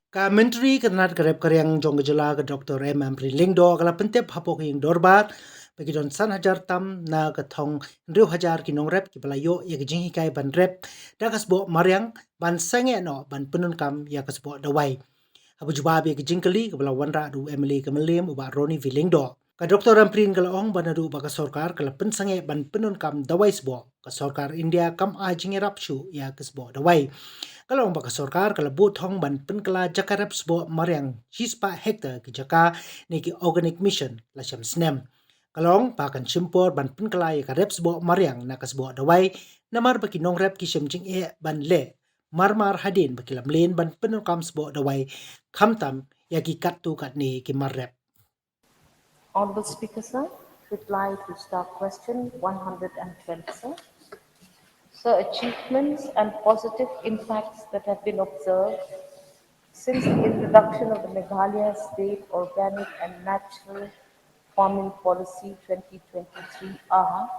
Ka menteri kenat karep karyang jong jylla ke Dr. Ampareen lingdo kala pentep hapok yang dorbat bagi don san Hajar tam na ke thong Ri Hajar ki Nongrep ki pelayo ya ke jing Hikai ban rep da ke Sboh Mariang ban sange no ban penun kam ya ke Sboh dawai. Abu jubab ya ke jing kali ke bela wanra du Emily ke melim uba Roni vilingdo. Ka Dr. Ampareen kala ong banadu ba ka sorkar kala pensange ban penun kam dawai Sboh. Ka sorkar India kam a jing rapshu ya ke Sboh dawai. Kalau baka sorkar kalau but hong ban penkala jakarap Sboh Mariang hispa hektar ki jaka ni ki organic mission la syam snem. Kalau bahkan simpor ban penkala ya karep Sboh Mariang na Sboh dawai namar baki Nongrep ki syam jing ban le marmar hadin baki lamlen ban penukam Sboh dawai kamtam ya ki katu kat ni ki marrep. Honorable Speaker, sir, reply to staff question 120, sir. Sir, achievements and positive impacts that have been observed since the introduction of the Meghalaya State Organic and Natural Farming Policy 2023 are: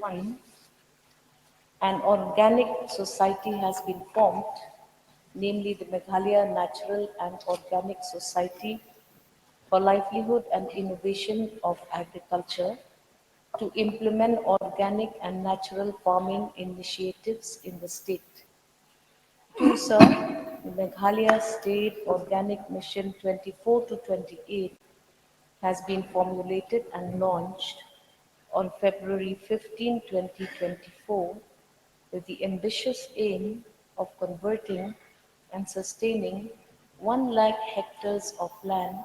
1. An organic society has been formed, namely the Meghalaya Natural and Organic Society for Livelihood and Innovation of Agriculture, to implement organic and natural farming initiatives in the state. 2, sir, the Meghalaya State Organic Mission 24 to 28 has been formulated and launched on February 15, 2024, with the ambitious aim of converting and sustaining 1 lakh hectares of land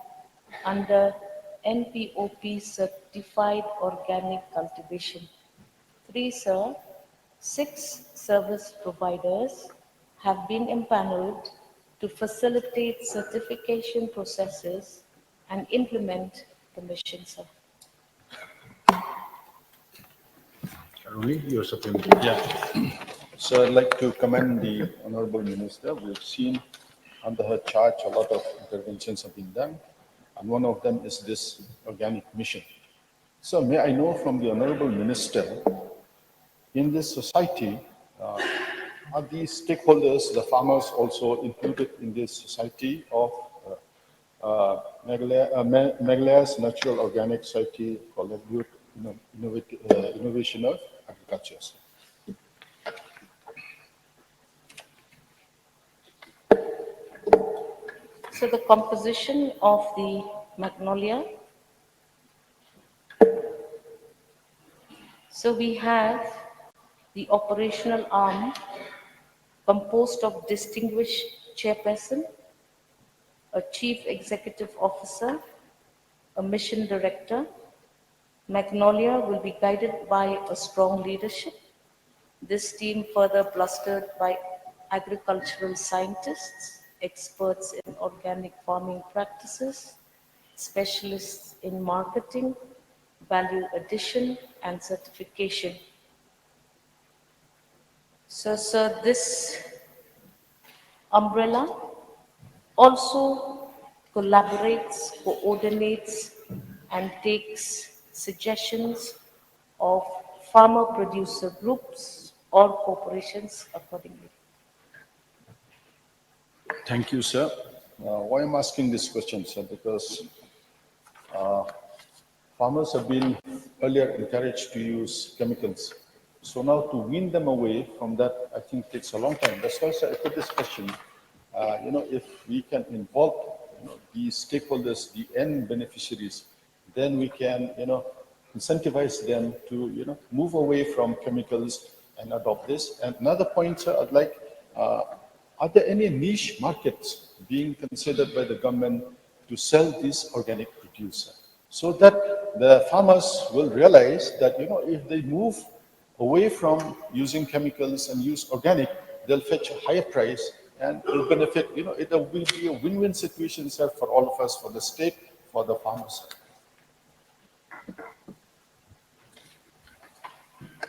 under NPOP certified organic cultivation. 3, sir, 6 service providers have been empaneled to facilitate certification processes and implement the mission, sir. Roni, your supplementary. Yeah. So I'd like to commend the Honorable Minister. We've seen under her charge a lot of interventions have been done, and one of them is this organic mission. So may I know from the Honorable Minister, in this society, are these stakeholders, the farmers, also included in this society of Meghalaya's Natural Organic Society for Livelihood Innovation of Agriculture? So the composition of the Magnolia. So we have the operational arm composed of distinguished chairperson, a chief executive officer, a mission director. Magnolia will be guided by a strong leadership. This team further bolstered by agricultural scientists, experts in organic farming practices, specialists in marketing, value addition, and certification. So, sir, this umbrella also collaborates, coordinates, and takes suggestions of farmer producer groups or corporations accordingly. Thank you, sir. Why I'm asking this question, sir, because farmers have been earlier encouraged to use chemicals. So now to wean them away from that, I think takes a long time. That's why, sir, I put this question. If we can involve these stakeholders, the end beneficiaries, then we can, incentivize them to, move away from chemicals and adopt this. And another point, sir, I'd like, are there any niche markets being considered by the government to sell this organic produce, so that the farmers will realize that, if they move away from using chemicals and use organic, they'll fetch a higher price and will benefit, it will be a win-win situation, sir, for all of us, for the state, for the farmers.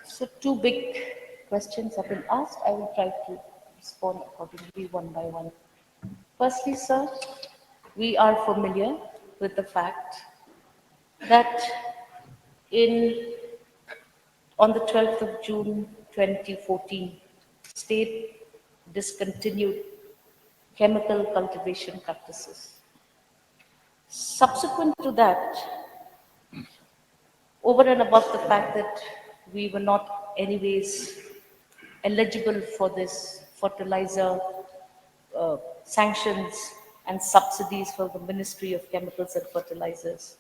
So two big questions have been asked. I will try to respond accordingly one by one. Firstly, sir, we are familiar with the fact that on the 12th of June 2014, state discontinued chemical cultivation practices. Subsequent to that, over and above the fact that we were not anyways eligible for this fertilizer sanctions and subsidies for the Ministry of Chemicals and Fertilizers.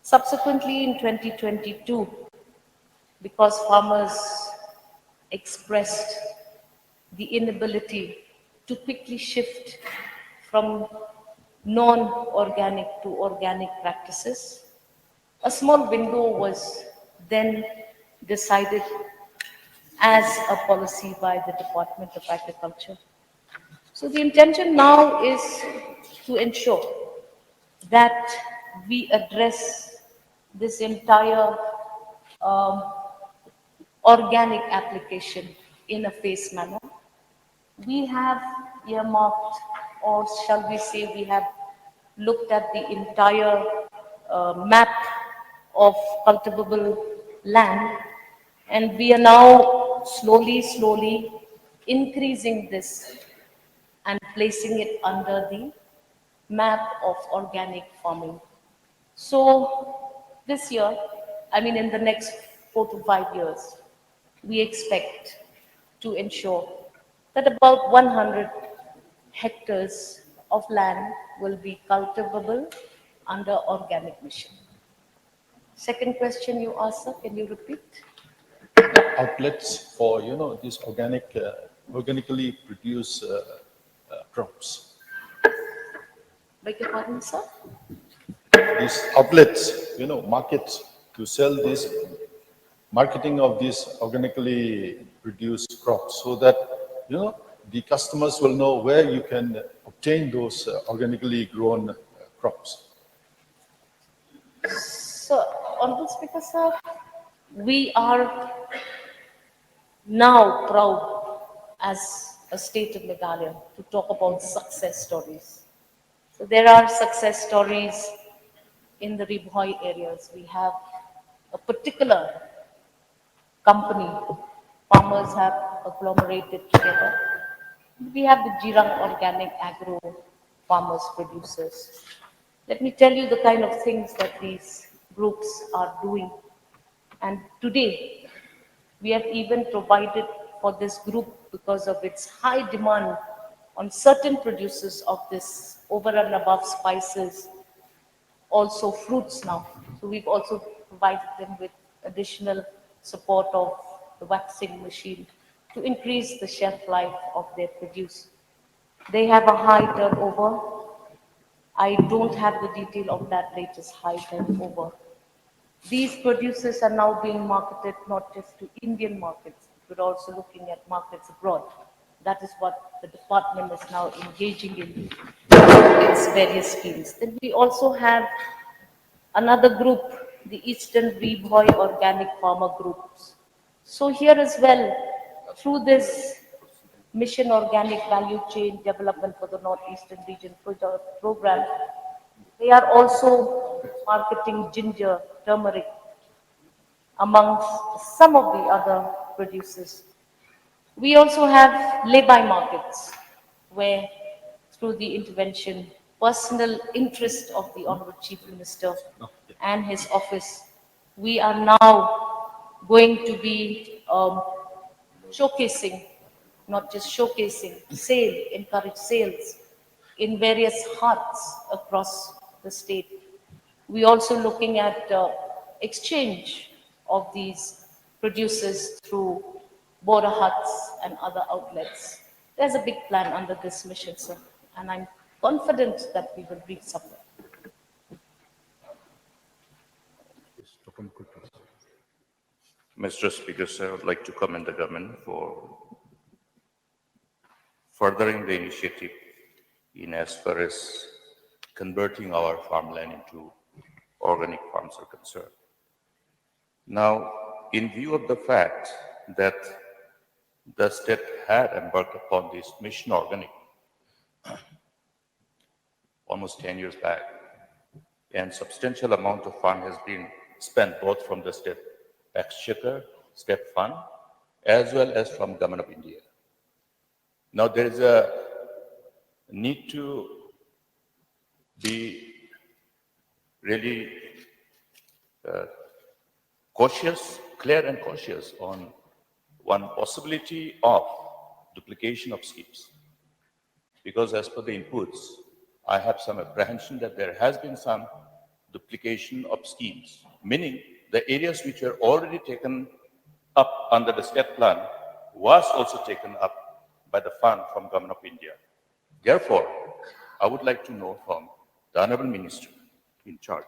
Subsequently, in 2022, because farmers expressed the inability to quickly shift from non-organic to organic practices, a small window was then decided as a policy by the Department of Agriculture. So the intention now is to ensure that we address this entire um, organic application in a phased manner. We have earmarked, or shall we say, we have looked at the entire map of cultivable land, and we are now slowly increasing this and placing it under the map of organic farming. So this year, I mean in the next 4 to 5 years, we expect to ensure that about 100 hectares of land will be cultivable under organic mission. Second question you asked, sir, can you repeat? Outlets for, these organically produced crops. Beg your pardon, sir? These outlets, markets to sell this, marketing of these organically produced crops so that, the customers will know where you can obtain those organically grown crops. So, Honorable Speaker, sir, we are now proud as a state of Meghalaya to talk about success stories. So there are success stories in the Ribhoi areas. We have a particular company, farmers have agglomerated together. We have the Jirang Organic Agro Farmers Producers. Let me tell you the kind of things that these groups are doing. And today, we have even provided for this group, because of its high demand on certain producers of this over and above spices, also fruits now. So we've also provided them with additional support of the waxing machine to increase the shelf life of their produce. They have a high turnover. I don't have the detail of that latest high turnover. These producers are now being marketed not just to Indian markets, but also looking at markets abroad. That is what the department is now engaging in its various schemes. Then we also have another group, the Eastern Ribhoi Organic Farmer Groups. So here as well, through this Mission Organic Value Chain Development for the Northeastern Region program, they are also marketing ginger, turmeric, amongst some of the other producers. We also have lay-by markets, where through the intervention, personal interest of the Honorable Chief Minister and his office, we are now going to be showcasing, not just showcasing, encourage sales in various huts across the state. We also looking at exchange of these producers through border huts and other outlets. There's a big plan under this mission, sir, and I'm confident that we will reach somewhere. Mr. Speaker, sir, I would like to commend the government for furthering the initiative in as far as converting our farmland into organic farms are concerned. Now, in view of the fact that the state had embarked upon this mission organic almost 10 years back, and substantial amount of fund has been spent both from the state exchequer, state fund, as well as from Government of India. Now there is a need to be really cautious, clear and cautious on one possibility of duplication of schemes. Because as per the inputs, I have some apprehension that there has been some duplication of schemes, meaning the areas which were already taken up under the state plan was also taken up by the fund from Government of India. Therefore, I would like to know from the Honorable Minister in charge,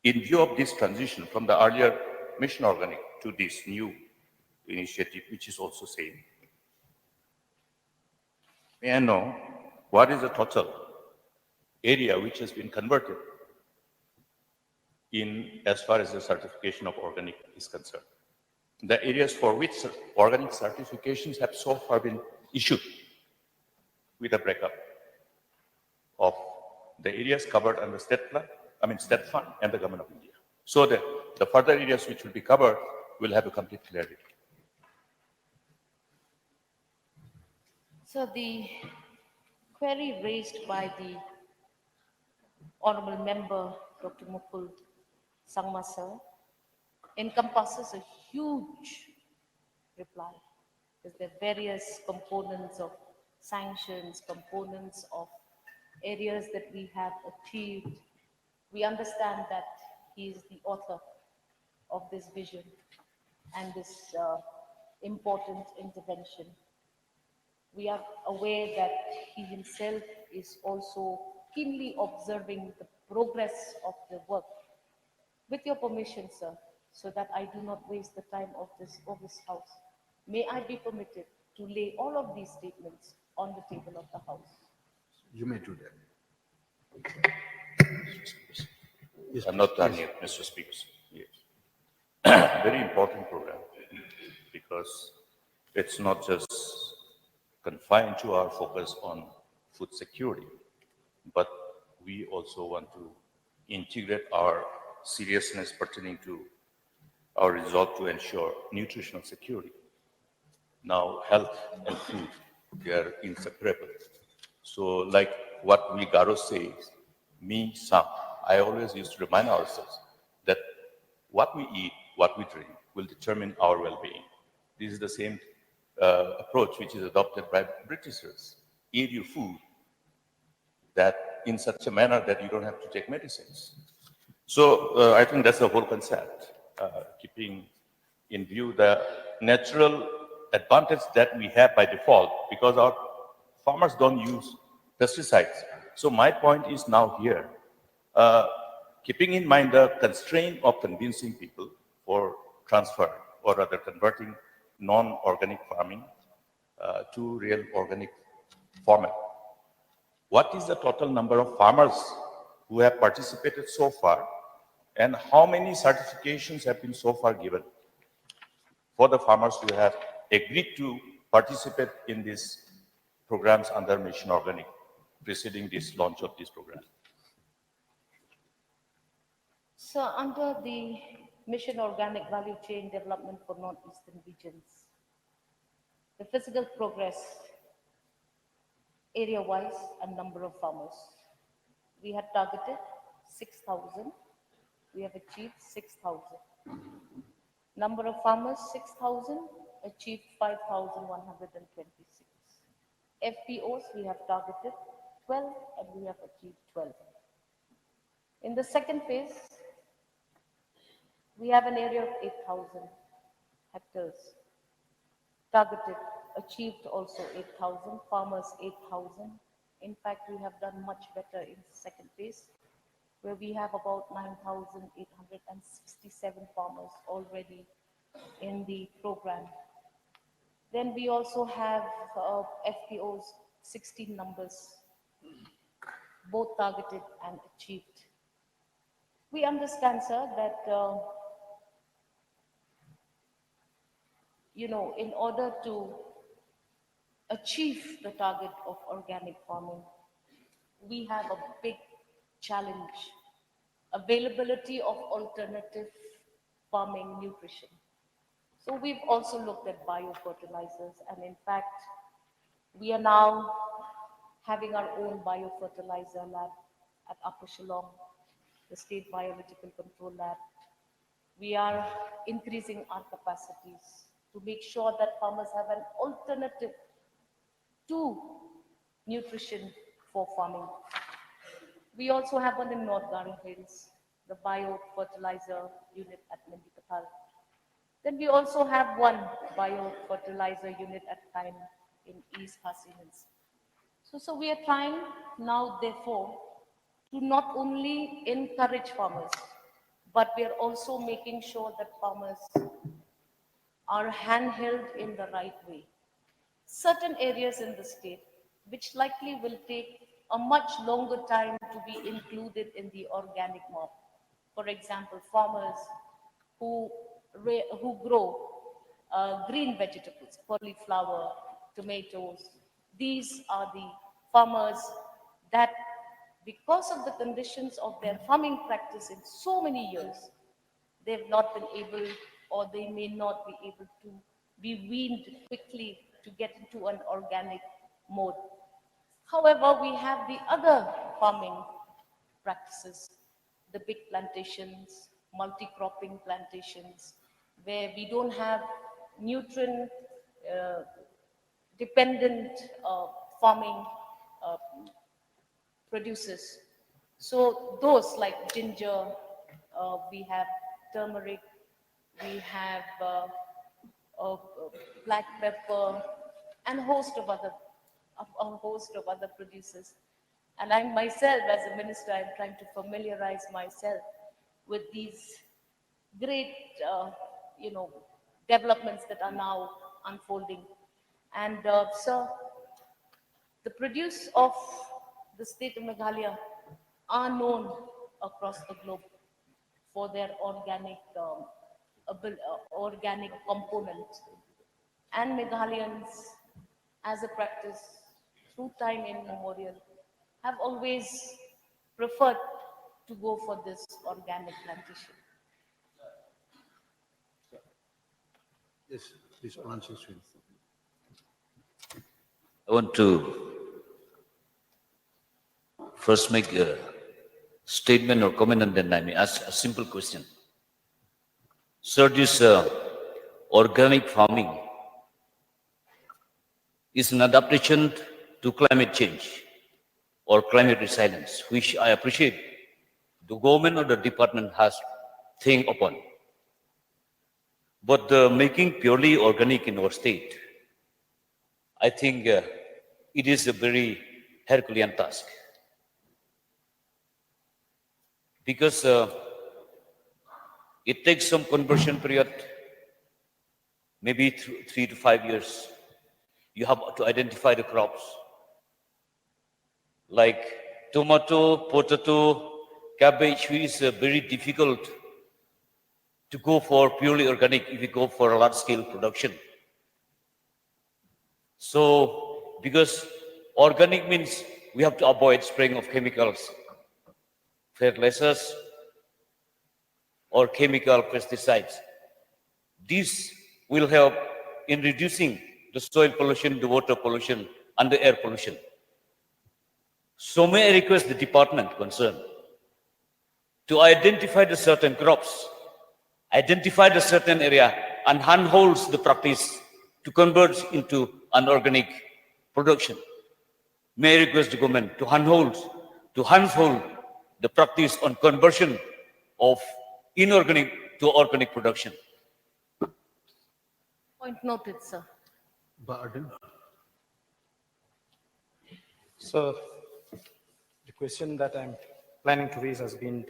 in view of this transition from the earlier mission organic to this new initiative, which is also same, may I know what is the total area which has been converted in as far as the certification of organic is concerned? The areas for which organic certifications have so far been issued with a breakup of the areas covered under state plan, state fund and the Government of India. So that the further areas which will be covered will have a complete clarity. So the query raised by the Honorable Member Dr. Mukul Sangma sir encompasses a huge reply, because there are various components of sanctions, components of areas that we have achieved. We understand that he is the author of this vision and this important intervention. We are aware that he himself is also keenly observing the progress of the work. With your permission, sir, so that I do not waste the time of this House, may I be permitted to lay all of these statements on the table of the House? You may do that. I'm not done yet, Mr. Speaker. Yes. Very important program, because it's not just confined to our focus on food security, but we also want to integrate our seriousness pertaining to our resolve to ensure nutritional security. Now, health and food, they are inseparable. So, like what we Garo says, me, some, I always used to remind ourselves that what we eat, what we drink, will determine our well-being. This is the same approach which is adopted by Britishers. Eat your food that in such a manner that you don't have to take medicines. So I think that's the whole concept, keeping in view the natural advantage that we have by default, because our farmers don't use pesticides. So my point is now here, keeping in mind the constraint of convincing people for transfer, or rather converting non-organic farming to real organic format. What is the total number of farmers who have participated so far, and how many certifications have been so far given for the farmers who have agreed to participate in these programs under Mission Organic preceding this launch of this program? So under the Mission Organic Value Chain Development for Northeastern Regions, the physical progress area-wise and number of farmers, we had targeted 6,000. We have achieved 6,000. Number of farmers, 6,000, achieved 5,126. FPOs, we have targeted 12 and we have achieved 12. In the second phase, we have an area of 8,000 hectares. Targeted, achieved also 8,000, farmers 8,000. In fact, we have done much better in the second phase, where we have about 9,867 farmers already in the program. Then we also have FPOs, 16 numbers, both targeted and achieved. We understand, sir, that in order to achieve the target of organic farming, we have a big challenge: availability of alternative farming nutrition. So we've also looked at biofertilizers, and in fact, we are now having our own biofertilizer lab at Upper Shillong, the State Biological Control Lab. We are increasing our capacities to make sure that farmers have an alternative to nutrition for farming. We also have one in Nongrep Hills, the biofertilizer unit at Meghalaya. Then we also have one biofertilizer unit at Hikai in East Khasi Hills. So we are trying now, therefore, to not only encourage farmers, but we are also making sure that farmers are handheld in the right way. Certain areas in the state, which likely will take a much longer time to be included in the organic map. For example, farmers who grow green vegetables, cauliflower, tomatoes. These are the farmers that, because of the conditions of their farming practice in so many years, they've not been able, or they may not be able to be weaned quickly to get into an organic mode. However, we have the other farming practices, the big plantations, multi-cropping plantations, where we don't have nutrient dependent farming uh, produces. So those like ginger, we have turmeric, we have black pepper, and a host of other producers. And I myself, as a minister, I'm trying to familiarize myself with these great, developments that are now unfolding. And so the produce of the state of Meghalaya are known across the globe for their organic component. And Meghalayans, as a practice, through time immemorial, have always preferred to go for this organic plantation. Yes, please answer, Swin. I want to first make a statement or comment, and then I may ask a simple question. Sir, this organic farming is an adaptation to climate change or climate resilience, which I appreciate the government or the department has think upon. But making purely organic in our state, I think it is a very Herculean task. Because it takes some conversion period, maybe 3 to 5 years. You have to identify the crops like tomato, potato, cabbage, which is very difficult to go for purely organic if you go for a large scale production. So, because organic means we have to avoid spraying of chemicals, fertilizers, or chemical pesticides. This will help in reducing the soil pollution, the water pollution, and the air pollution. So may I request the department concerned to identify the certain crops, identify the certain area, and handholds the practice to convert into an organic production. May I request the government to handhold the practice on conversion of inorganic to organic production. Point noted, sir. Barden. So the question that I'm planning to raise has been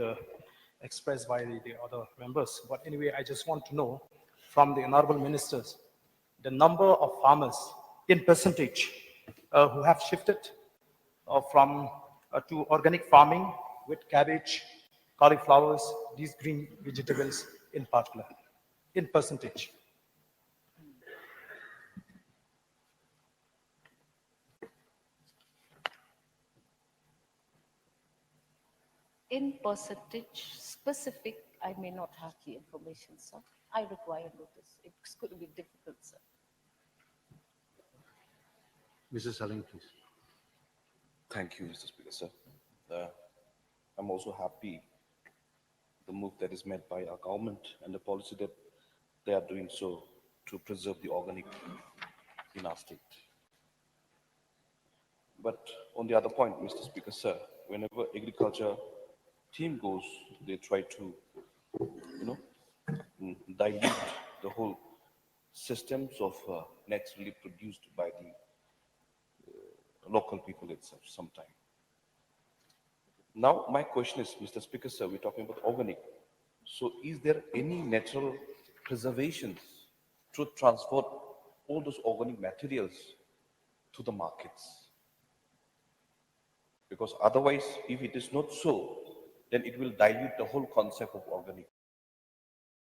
expressed by the other members. But anyway, I just want to know from the honorable ministers, the number of farmers in percentage who have shifted from to organic farming with cabbage, cauliflowers, these green vegetables in particular, in percentage. In percentage specific, I may not have the information, sir. I require notice. It's going to be difficult, sir. Mrs. Saling, please. Thank you, Mr. Speaker, sir. Uh, I'm also happy the move that is made by our government and the policy that they are doing so to preserve the organic in our state. But on the other point, Mr. Speaker, sir, whenever agriculture team goes, they try to, dilute the whole systems of naturally produced by the local people itself sometime. Now, my question is, Mr. Speaker, sir, we're talking about organic. So is there any natural preservations to transport all those organic materials to the markets? Because otherwise, if it is not so, then it will dilute the whole concept of organic.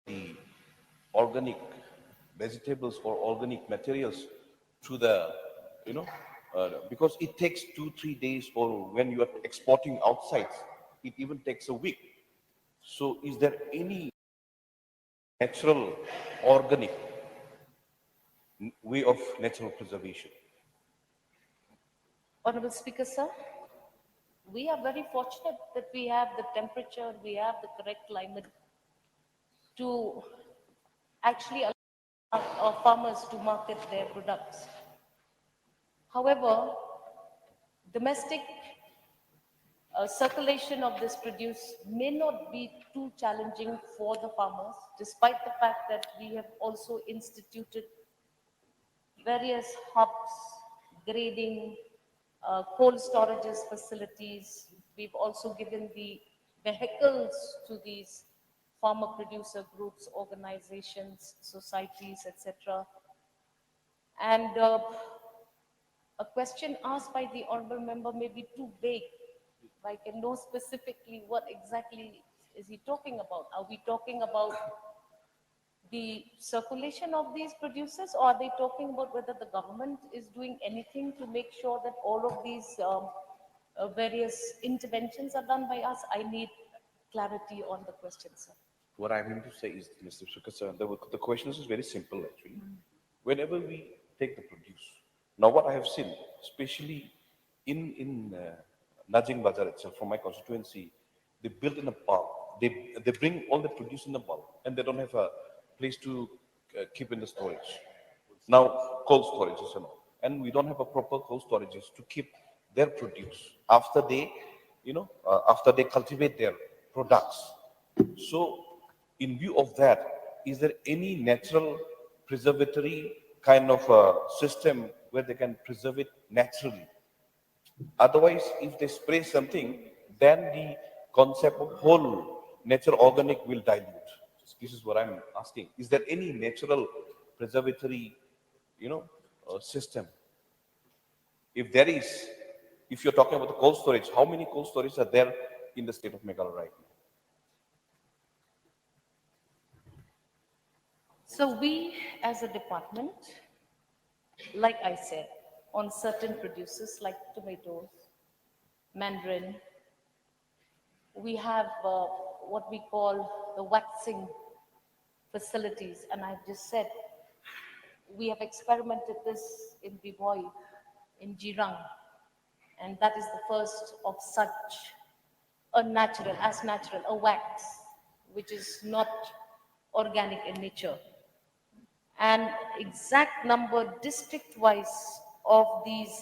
The organic vegetables or organic materials to the, because it takes 2-3 days, or when you are exporting outside, it even takes a week. So is there any natural organic way of natural preservation? Honorable Speaker, sir, we are very fortunate that we have the temperature, we have the correct climate to actually allow our farmers to market their products. However, domestic circulation of this produce may not be too challenging for the farmers, despite the fact that we have also instituted various hubs, grading, cold storages facilities. We've also given the vehicles to these farmer producer groups, organizations, societies, etc. And a question asked by the honorable member may be too vague. If I can know specifically what exactly is he talking about. Are we talking about the circulation of these producers, or are they talking about whether the government is doing anything to make sure that all of these various interventions are done by us? I need clarity on the question, sir. What I mean to say is, Mr. Speaker, sir, the question is very simple actually. Whenever we take the produce, now what I have seen, especially in Najing Bazaar itself, from my constituency, they build in a bulk. They bring all the produce in a bulk, and they don't have a place to keep in the storage. Now, cold storages and all, and we don't have a proper cold storages to keep their produce after they, after they cultivate their products. So, in view of that, is there any natural preservatory kind of a system where they can preserve it naturally? Otherwise, if they spray something, then the concept of whole natural organic will dilute. This is what I'm asking. Is there any natural preservatory, system? If there is, if you're talking about the cold storage, how many cold storage are there in the state of Meghalaya right now? So we, as a department, like I said, on certain producers like tomatoes, mandarin, we have what we call the waxing facilities. And I've just said, we have experimented this in Biboy, in Jirang, and that is the first of such a natural, a wax, which is not organic in nature. And exact number district-wise of these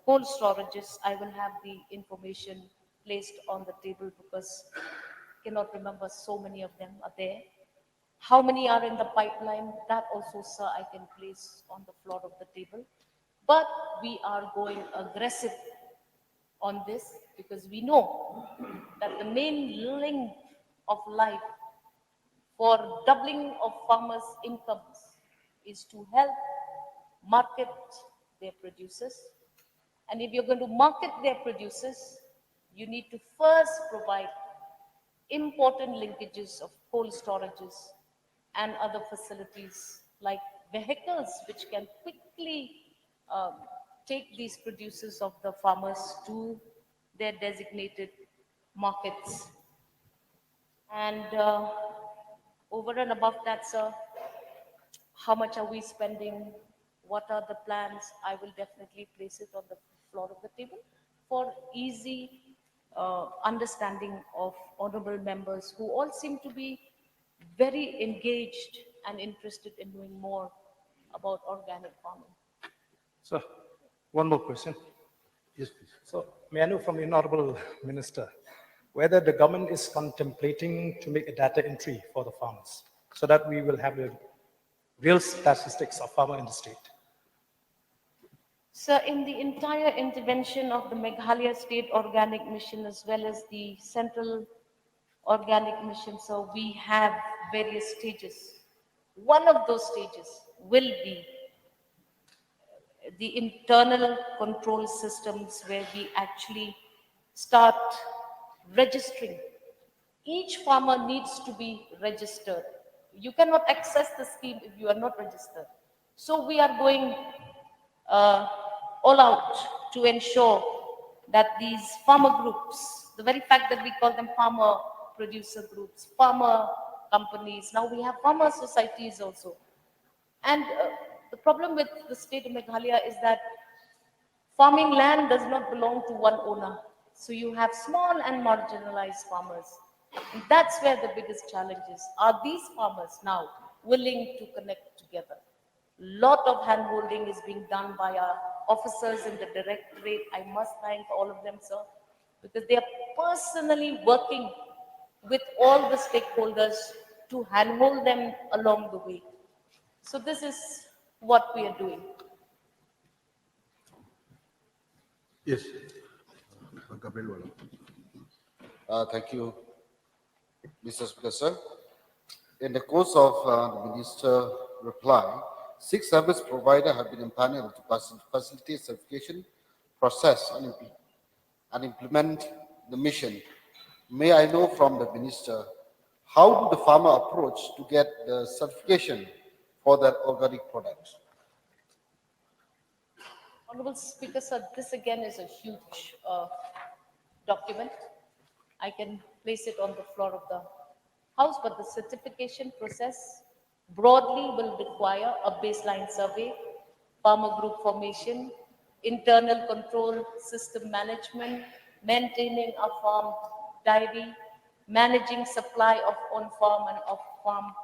cold storages, I will have the information placed on the table because I cannot remember, so many of them are there. How many are in the pipeline? That also, sir, I can place on the floor of the table. But we are going aggressive on this because we know that the main link of life for doubling of farmers' incomes is to help market their producers. And if you're going to market their producers, you need to first provide important linkages of cold storages and other facilities like vehicles which can quickly um, take these producers of the farmers to their designated markets. And over and above that, sir, how much are we spending? What are the plans? I will definitely place it on the floor of the table for easy understanding of honorable members who all seem to be very engaged and interested in knowing more about organic farming. So, one more question. Yes, please. So, may I know from the Honorable Minister whether the government is contemplating to make a data entry for the farmers so that we will have the real statistics of farmer in the state? So in the entire intervention of the Meghalaya State Organic Mission as well as the Central Organic Mission, so we have various stages. One of those stages will be the internal control systems where we actually start registering. Each farmer needs to be registered. You cannot access the scheme if you are not registered. So we are going all out to ensure that these farmer groups, the very fact that we call them farmer producer groups, farmer companies, now we have farmer societies also. And the problem with the state of Meghalaya is that farming land does not belong to one owner. So you have small and marginalized farmers. And that's where the biggest challenge is. Are these farmers now willing to connect together? Lot of hand-holding is being done by our officers in the directorate. I must thank all of them, sir, because they are personally working with all the stakeholders to handhold them along the way. So this is what we are doing. Yes. Gabriel Wala. Thank you, Mr. Speaker, sir. In the course of the minister reply, 6 service providers have been empaneled to facilitate certification process and implement the mission. May I know from the minister, how do the farmer approach to get the certification for their organic products? Honorable Speaker, sir, this again is a huge document. I can place it on the floor of the House, but the certification process broadly will require a baseline survey, farmer group formation, internal control system management, maintaining a farm diary, managing supply of on-farm and off-farm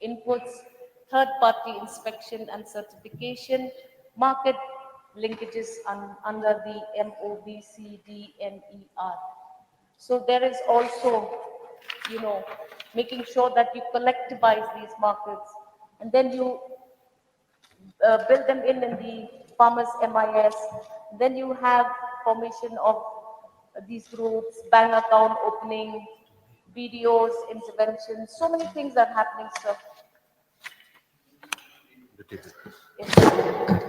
inputs, third-party inspection and certification, market linkages under the MOBCDNER. So there is also, making sure that you collectivize these markets and then you build them in the farmers MIS. Then you have formation of these groups, bank account opening, videos, interventions, so many things are happening, sir. Yes.